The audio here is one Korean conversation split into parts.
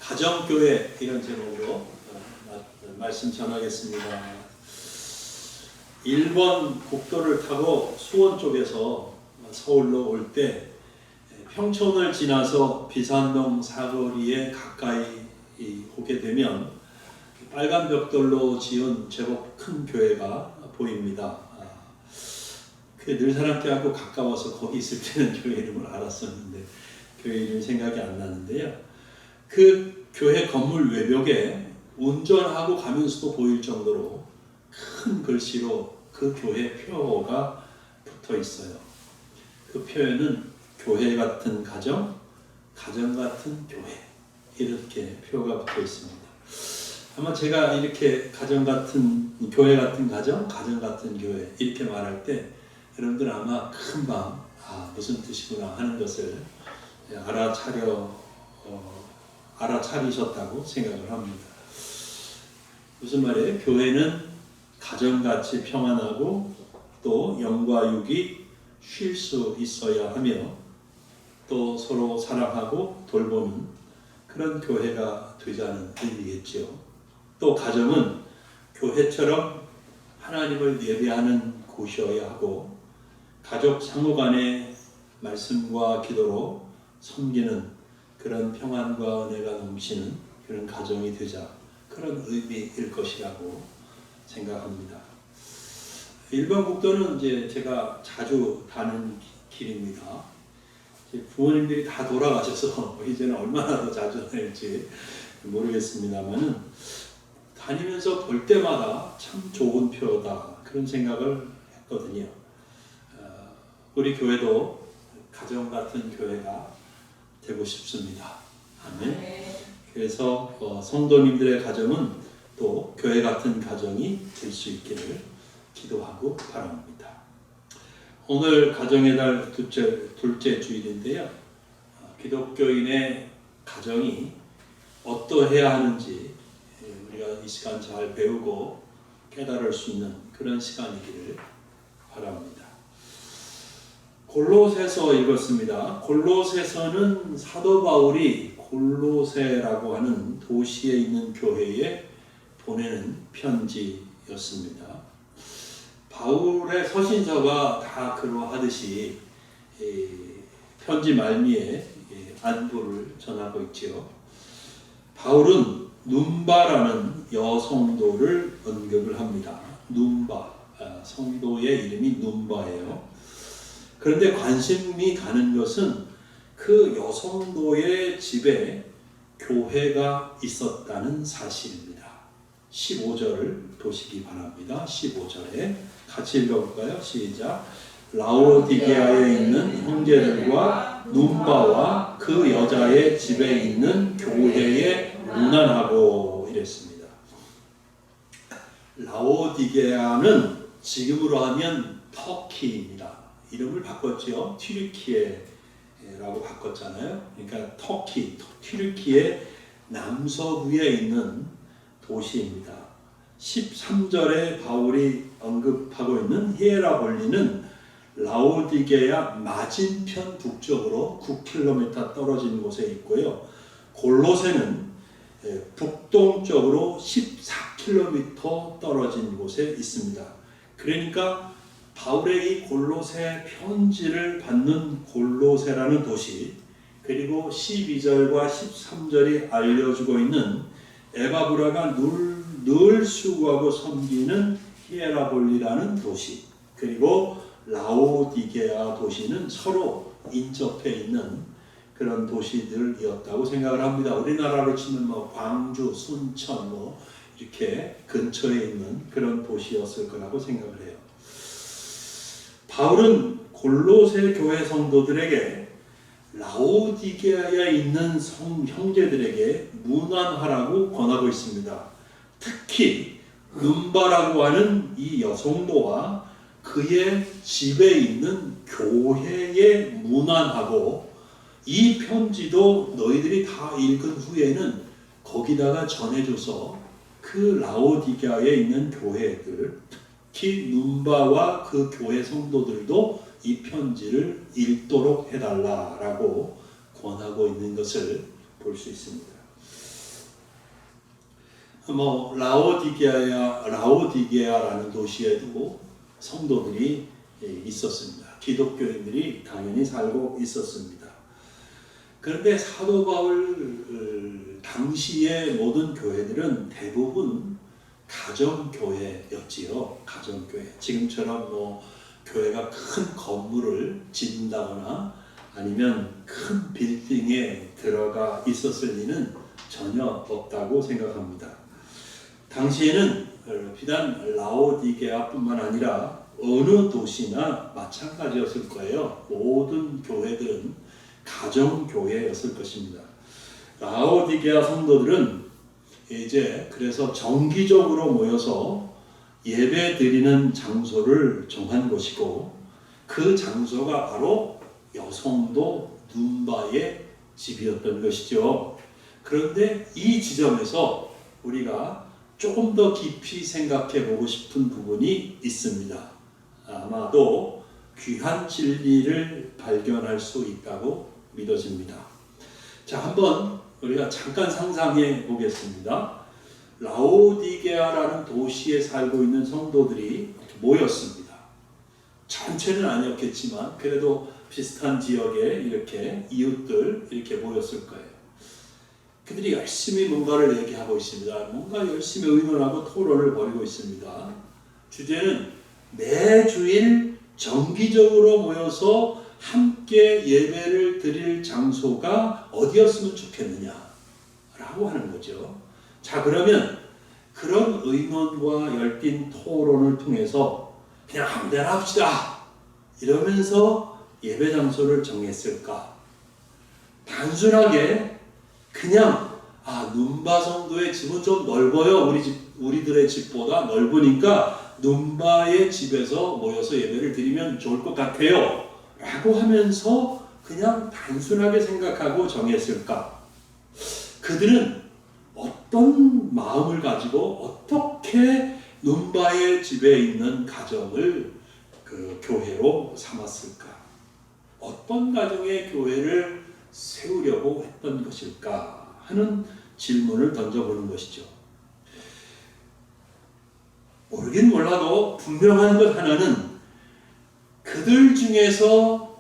가정교회 이런 제목으로 말씀 전하겠습니다. 일본 국도를 타고 수원 쪽에서 서울로 올 때 평촌을 지나서 비산동 사거리에 가까이 오게 되면 빨간 벽돌로 지은 제법 큰 교회가 보입니다. 늘 사람들하고 가까워서 거기 있을 때는 교회 이름을 알았었는데 교회 이름 생각이 안 나는데요. 그 교회 건물 외벽에 운전하고 가면서도 보일 정도로 큰 글씨로 그 교회 표어가 붙어 있어요. 그 표현은 교회 같은 가정, 가정 같은 교회 이렇게 표어가 붙어 있습니다. 아마 제가 이렇게 가정 같은 교회 같은 가정, 가정 같은 교회 이렇게 말할 때 여러분들 아마 금방 무슨 뜻이구나 하는 것을 알아차리셨다고 생각을 합니다. 무슨 말이에요? 교회는 가정같이 평안하고 또 영과 육이 쉴 수 있어야 하며 또 서로 사랑하고 돌보는 그런 교회가 되자는 의미겠죠. 또 가정은 교회처럼 하나님을 예배하는 곳이어야 하고 가족 상호간의 말씀과 기도로 섬기는 그런 평안과 은혜가 넘치는 그런 가정이 되자 그런 의미일 것이라고 생각합니다. 일본 국도는 이제 제가 자주 가는 길입니다. 부모님들이 다 돌아가셔서 이제는 얼마나 더 자주 다닐지 모르겠습니다만은 다니면서 볼 때마다 참 좋은 표다 그런 생각을 했거든요. 우리 교회도 가정 같은 교회가 되고 싶습니다. 아멘. 그래서 성도님들의 가정은 또 교회 같은 가정이 될 수 있기를 기도하고 바랍니다. 오늘 가정의 달 둘째 주일인데요. 기독교인의 가정이 어떠해야 하는지 우리가 이 시간 잘 배우고 깨달을 수 있는 그런 시간이기를 바랍니다. 골로새서 읽었습니다. 골로새서는 사도 바울이 골로새라고 하는 도시에 있는 교회에 보내는 편지였습니다. 바울의 서신서가 다 그러하듯이 편지 말미에 안부를 전하고 있지요. 바울은 눈바라는 여성도를 언급을 합니다. 눈바, 성도의 이름이 눈바예요. 그런데 관심이 가는 것은 그 여성도의 집에 교회가 있었다는 사실입니다. 15절을 보시기 바랍니다. 15절에 같이 읽어볼까요? 시작. 라오디게아에 있는 형제들과 눈바와 그 여자의 집에 있는 교회에 문안하고 이랬습니다. 라오디게아는 지금으로 하면 터키입니다. 이름을 바꿨죠. 튀르키예라고 바꿨잖아요. 그러니까 터키, 튀르키예 남서부에 있는 도시입니다. 13절에 바울이 언급하고 있는 히에라볼리는 라오디게아 맞은편 북쪽으로 9km 떨어진 곳에 있고요. 골로새는 북동쪽으로 14km 떨어진 곳에 있습니다. 그러니까 바울의 이 골로새 편지를 받는 골로새라는 도시, 그리고 12절과 13절이 알려주고 있는 에바브라가 늘 수고하고 섬기는 히에라볼리라는 도시, 그리고 라오디게아 도시는 서로 인접해 있는 그런 도시들이었다고 생각을 합니다. 우리나라로 치면 광주, 순천 이렇게 근처에 있는 그런 도시였을 거라고 생각을 해요. 바울은 골로새 교회 성도들에게 라오디게아에 있는 형제들에게 문안하라고 권하고 있습니다. 특히 눈바라고 하는 이 여성도와 그의 집에 있는 교회에 문안하고 이 편지도 너희들이 다 읽은 후에는 거기다가 전해줘서 그 라오디게아에 있는 교회들, 특히 눈바와 그 교회 성도들도 이 편지를 읽도록 해달라라고 권하고 있는 것을 볼 수 있습니다. 라오디게아라는 도시에도 성도들이 있었습니다. 기독교인들이 당연히 살고 있었습니다. 그런데 사도 바울 당시의 모든 교회들은 대부분 가정교회였지요. 가정교회. 지금처럼 교회가 큰 건물을 짓는다거나 아니면 큰 빌딩에 들어가 있었을 리는 전혀 없다고 생각합니다. 당시에는 비단 라오디게아뿐만 아니라 어느 도시나 마찬가지였을 거예요. 모든 교회들은 가정교회였을 것입니다. 라오디게아 성도들은 이제 그래서 정기적으로 모여서 예배 드리는 장소를 정한 것이고, 그 장소가 바로 여성도 눈바의 집이었던 것이죠. 그런데 이 지점에서 우리가 조금 더 깊이 생각해 보고 싶은 부분이 있습니다. 아마도 귀한 진리를 발견할 수 있다고 믿어집니다. 자, 한번 우리가 잠깐 상상해 보겠습니다. 라오디게아라는 도시에 살고 있는 성도들이 모였습니다. 전체는 아니었겠지만 그래도 비슷한 지역에 이렇게 이웃들 이렇게 모였을 거예요. 그들이 열심히 뭔가를 얘기하고 있습니다. 뭔가 열심히 의논하고 토론을 벌이고 있습니다. 주제는 매주일 정기적으로 모여서 함께 예배를 드릴 장소가 어디였으면 좋겠느냐라고 하는 거죠. 자, 그러면 그런 의논과 열띤 토론을 통해서 그냥 아무데나 합시다 이러면서 예배 장소를 정했을까? 단순하게 그냥 눈바 성도의 집은 좀 넓어요. 우리들의 집보다 넓으니까 눈바의 집에서 모여서 예배를 드리면 좋을 것 같아요 라고 하면서 그냥 단순하게 생각하고 정했을까? 그들은 어떤 마음을 가지고 어떻게 눈바의 집에 있는 가정을 그 교회로 삼았을까? 어떤 가정의 교회를 세우려고 했던 것일까 하는 질문을 던져보는 것이죠. 모르긴 몰라도 분명한 것 하나는 그들 중에서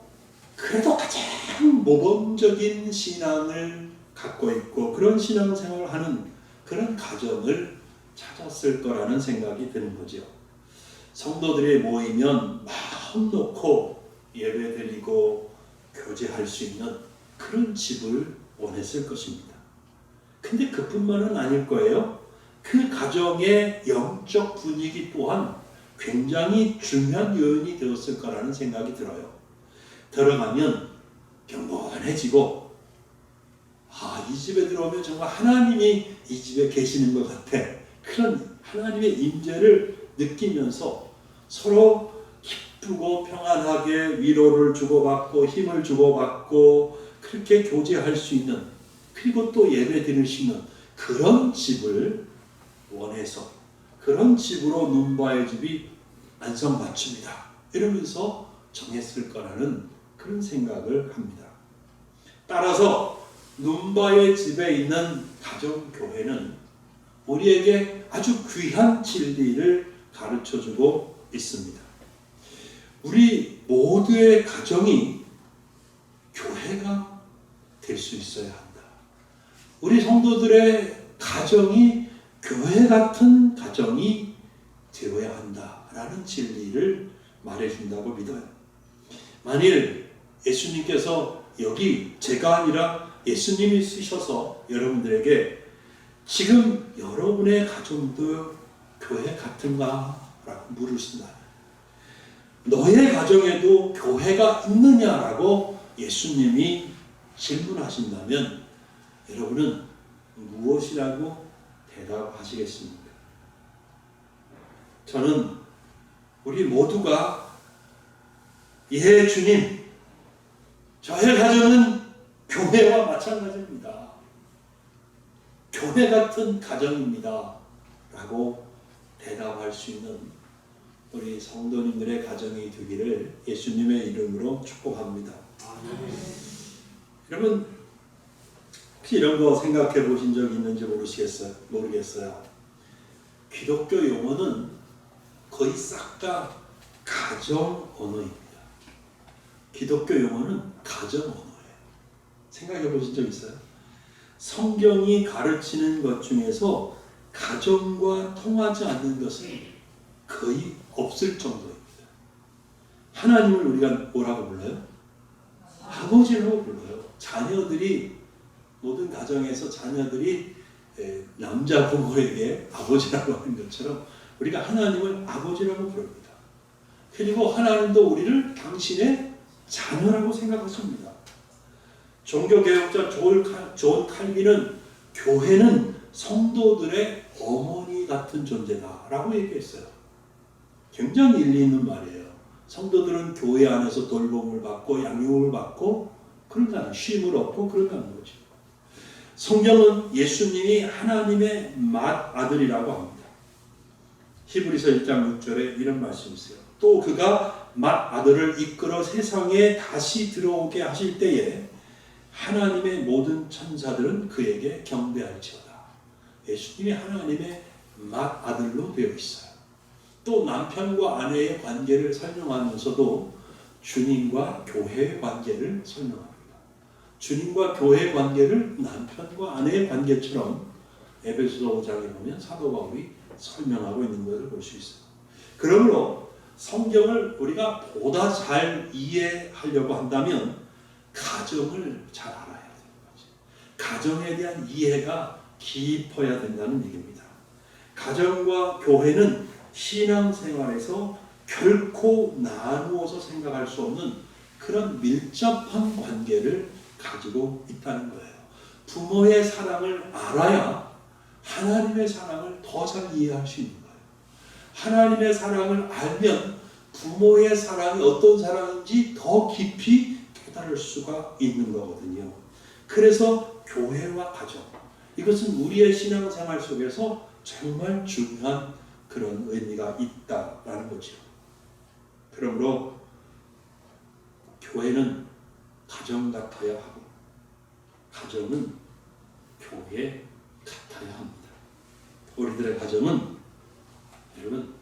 그래도 가장 모범적인 신앙을 갖고 있고 그런 신앙생활을 하는 그런 가정을 찾았을 거라는 생각이 드는 거죠. 성도들이 모이면 마음 놓고 예배드리고 교제할 수 있는 그런 집을 원했을 것입니다. 근데 그뿐만은 아닐 거예요. 그 가정의 영적 분위기 또한 굉장히 중요한 요인이 되었을 거라는 생각이 들어요. 들어가면 경건해지고 이 집에 들어오면 정말 하나님이 이 집에 계시는 것 같아. 그런 하나님의 임재를 느끼면서 서로 기쁘고 평안하게 위로를 주고받고 힘을 주고받고 그렇게 교제할 수 있는, 그리고 또 예배 드릴 수 있는 그런 집을 원해서 그런 집으로 눈바의 집이 안성맞춤이다 이러면서 정했을 거라는 그런 생각을 합니다. 따라서 눈바의 집에 있는 가정교회는 우리에게 아주 귀한 진리를 가르쳐주고 있습니다. 우리 모두의 가정이 교회가 될 수 있어야 한다. 우리 성도들의 가정이 교회 같은 가정이 되어야 한다라는 진리를 말해준다고 믿어요. 만일 예수님께서 여기 제가 아니라 예수님이 쓰셔서 여러분들에게 지금 여러분의 가정도 교회 같은가? 라고 물으신다. 너의 가정에도 교회가 있느냐라고 예수님이 질문하신다면 여러분은 무엇이라고 대답하시겠습니까? 저는 우리 모두가 예 주님, 저의 가정은 교회와 마찬가지입니다. 교회 같은 가정입니다 라고 대답할 수 있는 우리 성도님들의 가정이 되기를 예수님의 이름으로 축복합니다. 여러분 혹시 이런 거 생각해 보신 적 있는지 모르겠어요. 기독교 용어는 거의 싹 다 가정 언어입니다. 기독교 용어는 가정 언어예요. 생각해 보신 적 있어요? 성경이 가르치는 것 중에서 가정과 통하지 않는 것은 거의 없을 정도입니다. 하나님을 우리가 뭐라고 불러요? 아버지라고 불러요. 자녀들이, 모든 가정에서 자녀들이 남자 부모에게 아버지라고 하는 것처럼 우리가 하나님을 아버지라고 부릅니다. 그리고 하나님도 우리를 당신의 자녀라고 생각하십니다. 종교개혁자 존 칼빈은 교회는 성도들의 어머니 같은 존재다라고 얘기했어요. 굉장히 일리 있는 말이에요. 성도들은 교회 안에서 돌봄을 받고 양육을 받고 그런다는, 쉼을 얻고 그런다는 거죠. 성경은 예수님이 하나님의 맏아들이라고 합니다. 히브리서 1장 6절에 이런 말씀이 있어요. 또 그가 맏아들을 이끌어 세상에 다시 들어오게 하실 때에 하나님의 모든 천사들은 그에게 경배할지어다. 예수님이 하나님의 맏아들로 되어 있어요. 또 남편과 아내의 관계를 설명하면서도 주님과 교회의 관계를 설명합니다. 주님과 교회의 관계를 남편과 아내의 관계처럼 에베소서 5장에 보면 사도 바울이 설명하고 있는 것을 볼 수 있어요. 그러므로 성경을 우리가 보다 잘 이해하려고 한다면 가정을 잘 알아야 되는 거죠. 가정에 대한 이해가 깊어야 된다는 얘기입니다. 가정과 교회는 신앙생활에서 결코 나누어서 생각할 수 없는 그런 밀접한 관계를 가지고 있다는 거예요. 부모의 사랑을 알아야 하나님의 사랑을 더 잘 이해할 수 있는 거예요. 하나님의 사랑을 알면 부모의 사랑이 어떤 사랑인지 더 깊이 깨달을 수가 있는 거거든요. 그래서 교회와 가정, 이것은 우리의 신앙생활 속에서 정말 중요한 그런 의미가 있다라는 거죠. 그러므로 교회는 가정 같아야 하고 가정은 교회 같아야 합니다. 우리들의 가정은 여러분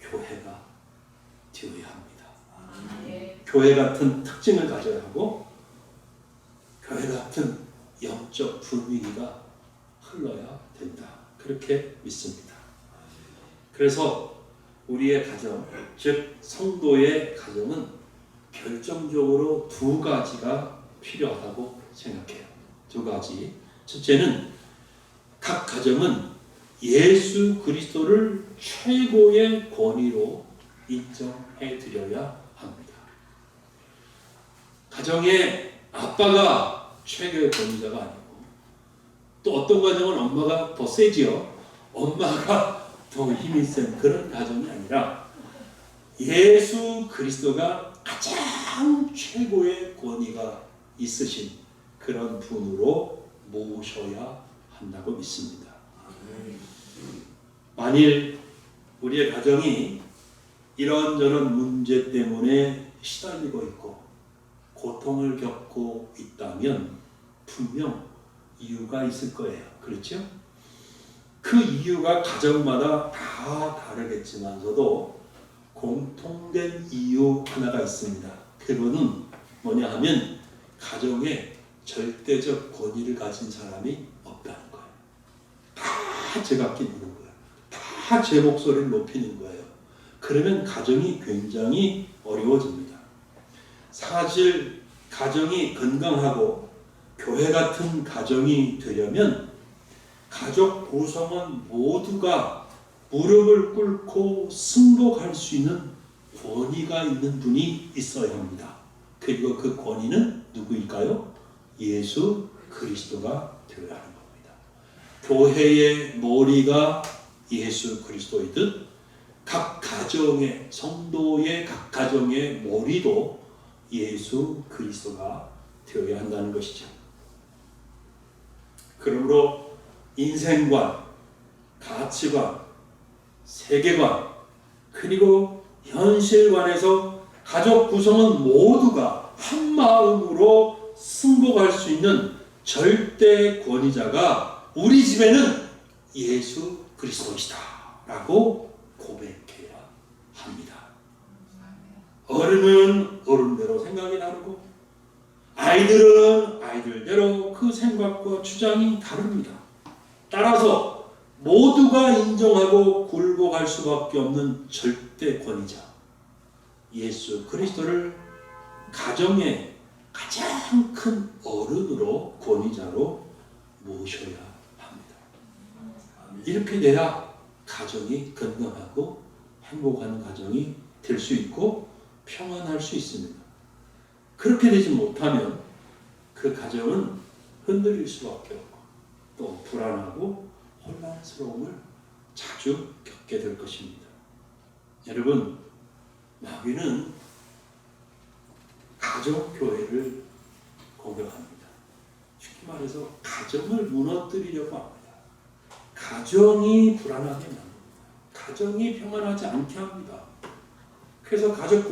교회가 되어야 합니다. 교회 같은 특징을 가져야 하고 교회 같은 영적 분위기가 흘러야 된다. 그렇게 믿습니다. 그래서 우리의 가정, 즉 성도의 가정은 결정적으로 두 가지가 필요하다고 생각해요. 두 가지. 첫째는 각 가정은 예수 그리스도를 최고의 권위로 인정해 드려야 합니다. 가정에 아빠가 최고의 권위자가 아니고 또 어떤 가정은 엄마가 더 세지요. 엄마가 더 힘이 센 그런 가정이 아니라 예수 그리스도가 가장 최고의 권위가 있으신 그런 분으로 모셔야 한다고 믿습니다. 만일 우리의 가정이 이런저런 문제 때문에 시달리고 있고 고통을 겪고 있다면 분명 이유가 있을 거예요. 그렇죠? 그 이유가 가정마다 다 다르겠지만서도 공통된 이유 하나가 있습니다. 그거는 뭐냐 하면 가정에 절대적 권위를 가진 사람이 없다는 거예요. 다 제각기 누는 거예요. 다 제 목소리를 높이는 거예요. 그러면 가정이 굉장히 어려워집니다. 사실 가정이 건강하고 교회 같은 가정이 되려면 가족 구성원 모두가 무릎을 꿇고 승복할 수 있는 권위가 있는 분이 있어야 합니다. 그리고 그 권위는 누구일까요? 예수 그리스도가 되어야 하는 겁니다. 교회의 머리가 예수 그리스도이듯 각 가정의 성도의 각 가정의 머리도 예수 그리스도가 되어야 한다는 것이죠. 그러므로 인생관, 가치관, 세계관, 그리고 현실관에서 가족 구성은 모두가 한 마음으로 승복할 수 있는 절대 권위자가 우리 집에는 예수 그리스도이시다 라고 고백해야 합니다. 어른은 어른대로 생각이 다르고 아이들은 아이들대로 그 생각과 주장이 다릅니다. 따라서 모두가 인정하고 굴복할 수밖에 없는 절대 권위자 예수 그리스도를 가정의 가장 큰 어른으로 권위자로 모셔야 합니다. 이렇게 돼야 가정이 건강하고 행복한 가정이 될 수 있고 평안할 수 있습니다. 그렇게 되지 못하면 그 가정은 흔들릴 수밖에 없고 또 불안하고 혼란스러움을 자주 겪게 될 것입니다. 여러분, 마귀는 가정교회를 공격합니다. 쉽게 말해서 가정을 무너뜨리려고 합니다. 가정이 불안하게 만듭니다. 가정이 평안하지 않게 합니다. 그래서 가족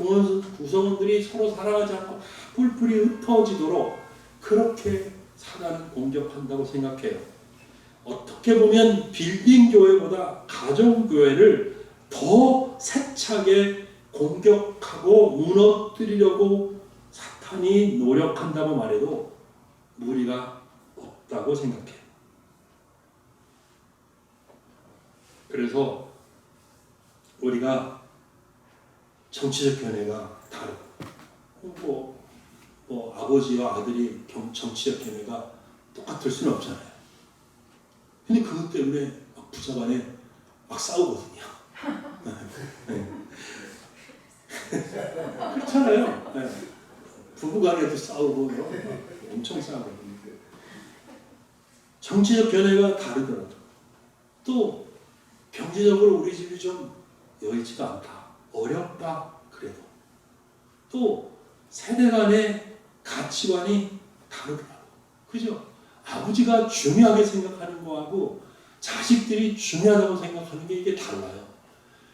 구성원들이 서로 사랑하지 않고 뿔뿔이 흩어지도록 그렇게 사단은 공격한다고 생각해요. 어떻게 보면 빌딩 교회보다 가정 교회를 더 세차게 공격하고 무너뜨리려고 사탄이 노력한다고 말해도 무리가 없다고 생각해요. 그래서 우리가 정치적 견해가 다르고 아버지와 아들이 정치적 견해가 똑같을 수는 없잖아요. 근데 그것 때문에 막 부자간에 막 싸우거든요. 그렇잖아요. 네. 부부간에도 싸우고 엄청 싸우거든요. 정치적 견해가 다르더라도 또 경제적으로 우리 집이 좀 여의치가 않다. 어렵다. 그래도 또 세대 간의 가치관이 다르더라고. 그죠? 아버지가 중요하게 생각하는 거하고 자식들이 중요하다고 생각하는 게 이게 달라요.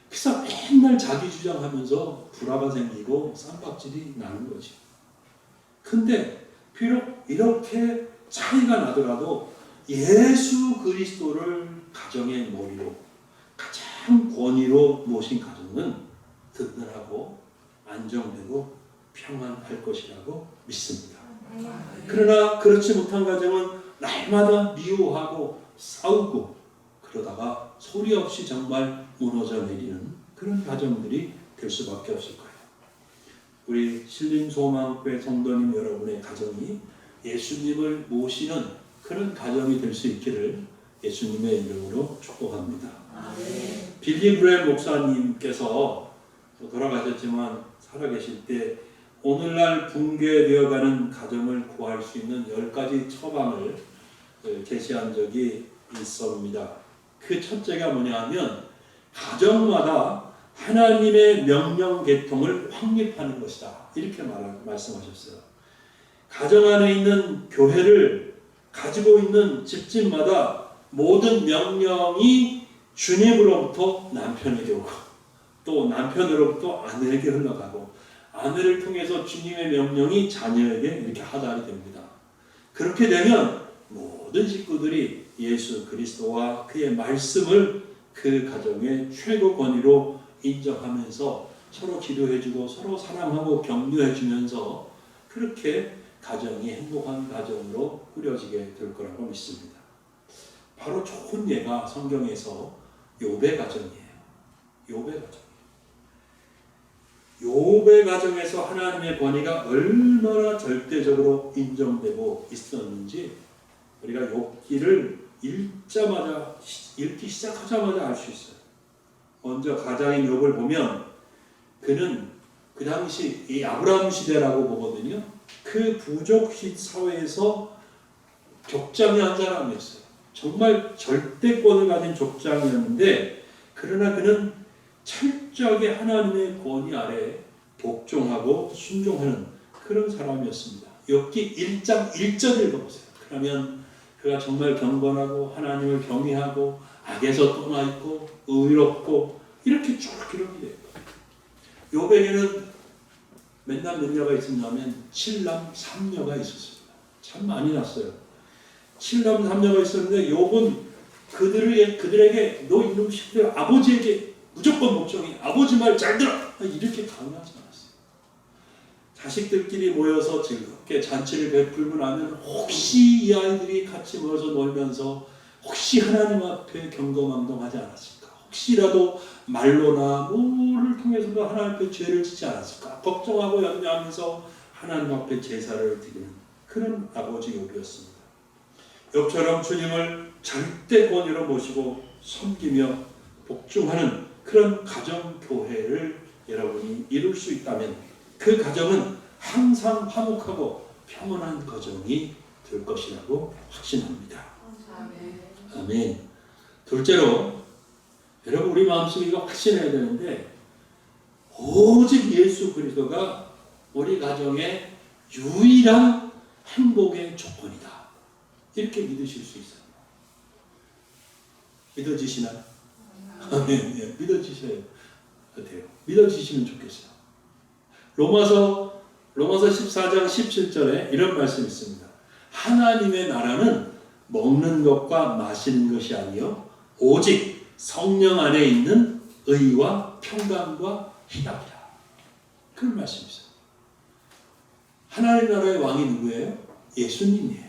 그래서 맨날 자기 주장하면서 불화가 생기고 쌈박질이 나는 거지. 근데 비록 이렇게 차이가 나더라도 예수 그리스도를 가정의 머리로 가장 권위로 모신 가정은 든든하고 안정되고 평안할 것이라고 믿습니다. 그러나 그렇지 못한 가정은 날마다 미워하고 싸우고 그러다가 소리 없이 정말 무너져 내리는 그런 가정들이 될 수밖에 없을 거예요. 우리 신림소망교회 성도님 여러분의 가정이 예수님을 모시는 그런 가정이 될 수 있기를 예수님의 이름으로 축복합니다. 빌리 그레 목사님께서 돌아가셨지만 살아계실 때 오늘날 붕괴되어가는 가정을 구할 수 있는 10가지 처방을 제시한 적이 있습니다. 그 첫째가 뭐냐 하면 가정마다 하나님의 명령 계통을 확립하는 것이다. 이렇게 말씀하셨어요. 가정 안에 있는 교회를 가지고 있는 집집마다 모든 명령이 주님으로부터 남편에게 오고 또 남편으로부터 아내에게 흘러가고 아내를 통해서 주님의 명령이 자녀에게 이렇게 하달이 됩니다. 그렇게 되면 모든 식구들이 예수 그리스도와 그의 말씀을 그 가정의 최고 권위로 인정하면서 서로 기도해주고 서로 사랑하고 격려해주면서 그렇게 가정이 행복한 가정으로 꾸려지게 될 거라고 믿습니다. 바로 좋은 예가 성경에서 욥의 가정이에요. 욥의 가정. 욥의 가정에서 하나님의 권위가 얼마나 절대적으로 인정되고 있었는지 우리가 욥기를 읽기 시작하자마자 알 수 있어요. 먼저 가장인 욥을 보면 그는 그 당시 이 아브라함 시대라고 보거든요. 그 부족 사회에서 족장의 한 사람이었어요. 정말 절대권을 가진 족장이었는데 그러나 그는 철저하게 하나님의 권위 아래 복종하고 순종하는 그런 사람이었습니다. 욥기 1장 1절 읽어보세요. 그러면 그가 정말 경건하고 하나님을 경외하고 악에서 떠나 있고 의롭고 이렇게 쭉 기록이 돼요. 욥에게는 몇 남 몇 녀가 있었냐면 7남 3녀가 있었습니다. 참 많이 났어요. 7남 3녀가 있었는데 욥은 그들에게 너 이놈 시키들 아버지에게 무조건 복종해. 아버지 말 잘 들어. 이렇게 강요하지 않았어요. 자식들끼리 모여서 즐겁게 잔치를 베풀고 나면 혹시 이 아이들이 같이 모여서 놀면서 혹시 하나님 앞에 경거망동하지 않았을까? 혹시라도 말로나 뭐를 통해서도 하나님 앞에 죄를 짓지 않았을까? 걱정하고 염려하면서 하나님 앞에 제사를 드리는 그런 아버지 욥이었습니다. 욥처럼 주님을 절대 권위로 모시고 섬기며 복종하는 그런 가정교회를 여러분이 이룰 수 있다면 그 가정은 항상 화목하고 평온한 가정이 될 것이라고 확신합니다. 아멘. 둘째로 여러분 우리 마음속에 이거 확신해야 되는데 오직 예수 그리스도가 우리 가정의 유일한 행복의 조건이다. 이렇게 믿으실 수 있어요. 믿어지시나요? 아멘. 예, 믿어지셔야 돼요. 믿어지시면 좋겠어요. 로마서 14장 17절에 이런 말씀이 있습니다. 하나님의 나라는 먹는 것과 마시는 것이 아니요 오직 성령 안에 있는 의와 평강과 희락이라. 그런 말씀이 있어요. 하나님 나라의 왕이 누구예요? 예수님이에요.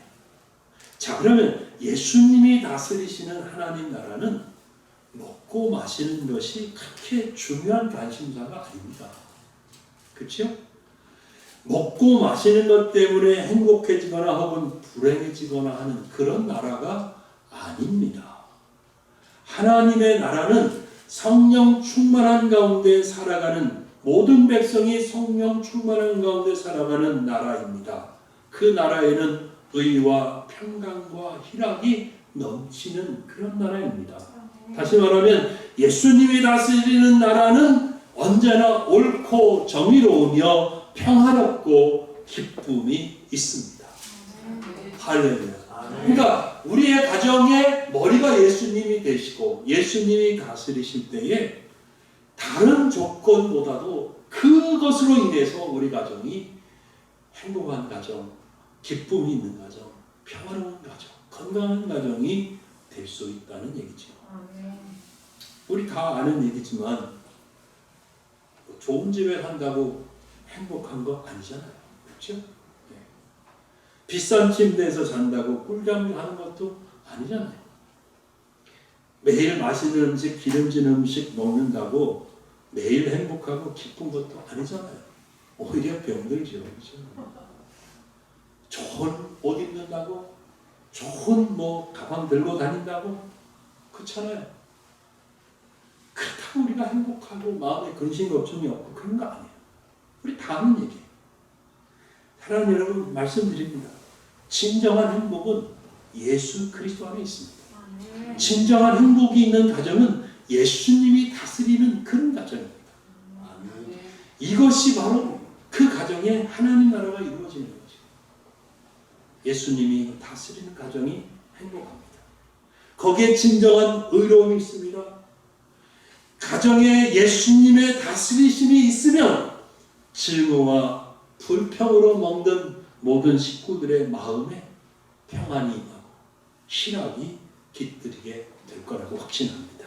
자, 그러면 예수님이 다스리시는 하나님 나라는 먹고 마시는 것이 그렇게 중요한 관심사가 아닙니다. 그렇죠? 먹고 마시는 것 때문에 행복해지거나 혹은 불행해지거나 하는 그런 나라가 아닙니다. 하나님의 나라는 성령 충만한 가운데 살아가는 모든 백성이 성령 충만한 가운데 살아가는 나라입니다. 그 나라에는 의와 평강과 희락이 넘치는 그런 나라입니다. 다시 말하면 예수님이 다스리는 나라는 언제나 옳고 정의로우며 평화롭고 기쁨이 있습니다. 할렐루야. 그러니까 우리의 가정의 머리가 예수님이 되시고 예수님이 다스리실 때에 다른 조건보다도 그것으로 인해서 우리 가정이 행복한 가정, 기쁨이 있는 가정, 평화로운 가정, 건강한 가정이 될 수 있다는 얘기죠. 우리 다 아는 얘기지만 좋은 집에 산다고 행복한 거 아니잖아요. 그렇죠? 네. 비싼 침대에서 잔다고 꿀잠 하는 것도 아니잖아요. 매일 맛있는 음식, 기름진 음식 먹는다고 매일 행복하고 기쁜 것도 아니잖아요. 오히려 병들죠. 그렇죠? 좋은 옷 입는다고, 좋은 가방 들고 다닌다고, 그렇잖아요. 그렇다고 우리가 행복하고 마음에 근심 걱정이 없고 그런 거 아니에요. 우리 다 아는 얘기예요. 사랑하는 여러분, 말씀드립니다. 진정한 행복은 예수 그리스도 안에 있습니다. 진정한 행복이 있는 가정은 예수님이 다스리는 그런 가정입니다. 이것이 바로 그 가정에 하나님 나라가 이루어지는 거죠. 예수님이 다스리는 가정이 행복합니다. 거기에 진정한 의로움이 있습니다. 가정에 예수님의 다스리심이 있으면 증오와 불평으로 먹는 모든 식구들의 마음에 평안이 임하고 희락이 깃들이게 될 거라고 확신합니다.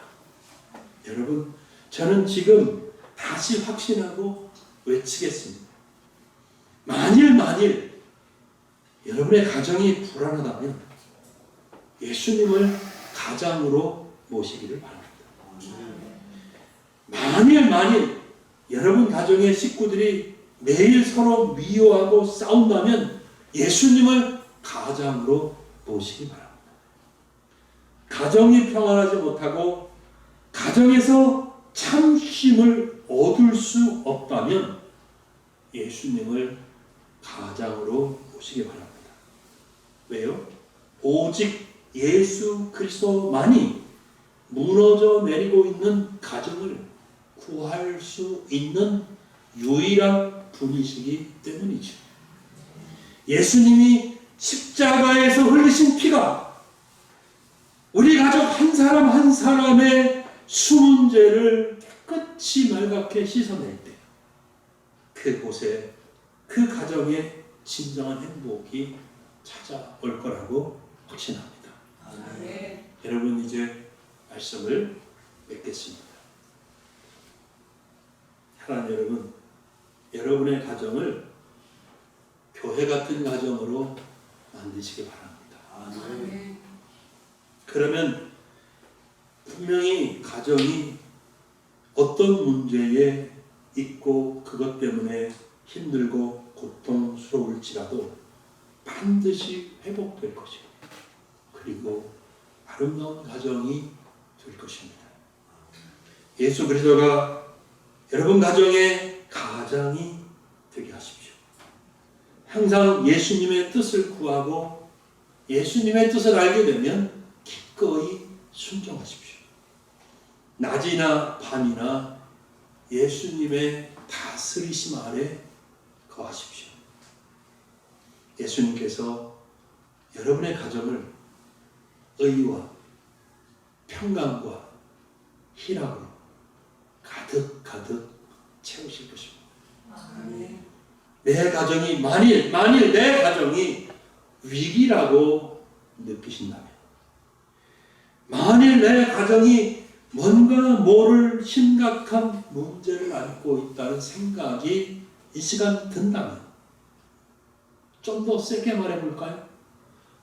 여러분, 저는 지금 다시 확신하고 외치겠습니다. 만일 여러분의 가정이 불안하다면 예수님을 가장으로 모시기를 바랍니다. 만일 여러분 가정의 식구들이 매일 서로 미워하고 싸운다면 예수님을 가장으로 모시기 바랍니다. 가정이 평안하지 못하고 가정에서 참심을 얻을 수 없다면 예수님을 가장으로 모시기 바랍니다. 왜요? 오직 예수 그리스도만이 무너져 내리고 있는 가정을 구할 수 있는 유일한 분이시기 때문이죠. 예수님이 십자가에서 흘리신 피가 우리 가족 한 사람 한 사람의 숨은 죄를 깨끗이 맑게 씻어낼 때 그곳에 그 가정에 진정한 행복이 찾아올 거라고 확신합니다. 여러분 이제 말씀을 맺겠습니다. 사랑하는 여러분, 여러분의 가정을 교회 같은 가정으로 만드시기 바랍니다. 그러면 분명히 가정이 어떤 문제에 있고 그것 때문에 힘들고 고통스러울지라도 반드시 회복될 것이고 그리고 아름다운 가정이 될 것입니다. 예수 그리스도가 여러분 가정의 가장이 되게 하십시오. 항상 예수님의 뜻을 구하고 예수님의 뜻을 알게 되면 기꺼이 순종하십시오. 낮이나 밤이나 예수님의 다스리심 아래 거하십시오. 예수님께서 여러분의 가정을 의와 평강과 희락으로 가득 채우실 것입니다. 내 가정이 만일 내 가정이 위기라고 느끼신다면, 만일 내 가정이 뭔가 모를 심각한 문제를 안고 있다는 생각이 이 시간 든다면 좀 더 세게 말해볼까요?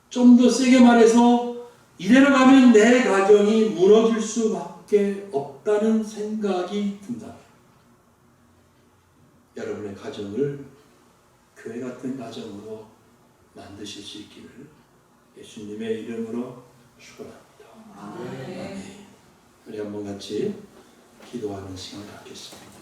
좀 더 세게 말해서 이대로 가면 내 가정이 무너질 수밖에 없다는 생각이 든다면 여러분의 가정을 교회 같은 가정으로 만드실 수 있기를 예수님의 이름으로 축원합니다. 아멘. 우리 한번 같이 기도하는 시간을 갖겠습니다.